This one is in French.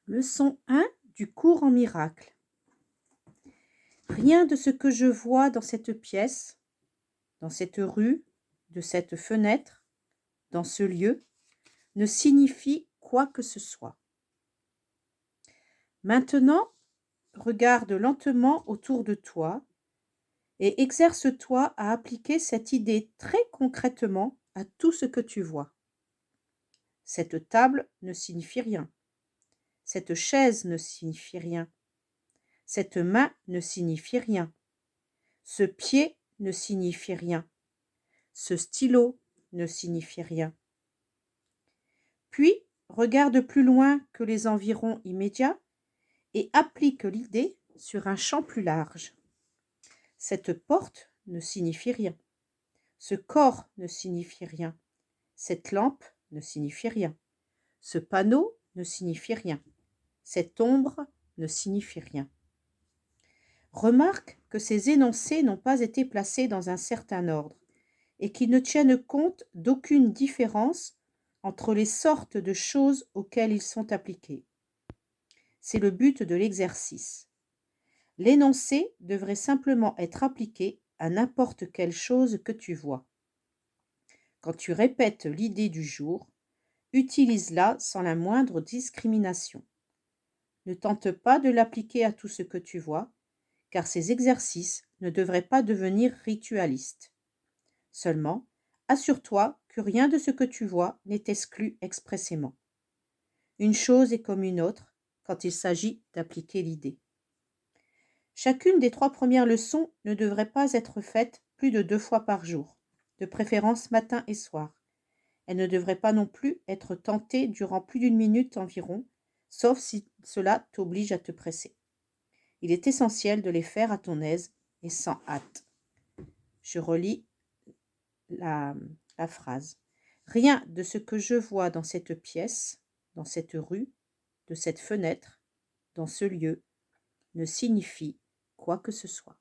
Leçon 1 du cours en miracle. Rien de ce que je vois dans cette pièce, dans cette rue, de cette fenêtre, dans ce lieu, ne signifie quoi que ce soit. Maintenant, regarde lentement autour de toi et exerce-toi à appliquer cette idée très concrètement à tout ce que tu vois. Cette table ne signifie rien. Cette chaise ne signifie rien. Cette main ne signifie rien. Ce pied ne signifie rien. Ce stylo ne signifie rien. Puis, regarde plus loin que les environs immédiats et applique l'idée sur un champ plus large. Cette porte ne signifie rien. Ce corps ne signifie rien. Cette lampe ne signifie rien. Ce panneau ne signifie rien. Cette ombre ne signifie rien. Remarque que ces énoncés n'ont pas été placés dans un certain ordre et qui ne tiennent compte d'aucune différence entre les sortes de choses auxquelles ils sont appliqués. C'est le but de l'exercice. L'énoncé devrait simplement être appliqué à n'importe quelle chose que tu vois. Quand tu répètes l'idée du jour, utilise-la sans la moindre discrimination. Ne tente pas de l'appliquer à tout ce que tu vois, car ces exercices ne devraient pas devenir ritualistes. Seulement, assure-toi que rien de ce que tu vois n'est exclu expressément. Une chose est comme une autre quand il s'agit d'appliquer l'idée. Chacune des 3 premières leçons ne devrait pas être faite plus de 2 fois par jour, de préférence matin et soir. Elle ne devrait pas non plus être tentée durant plus d'1 minute environ, sauf si cela t'oblige à te presser. Il est essentiel de les faire à ton aise et sans hâte. Je relis la phrase. Rien de ce que je vois dans cette pièce, dans cette rue, de cette fenêtre, dans ce lieu, ne signifie quoi que ce soit.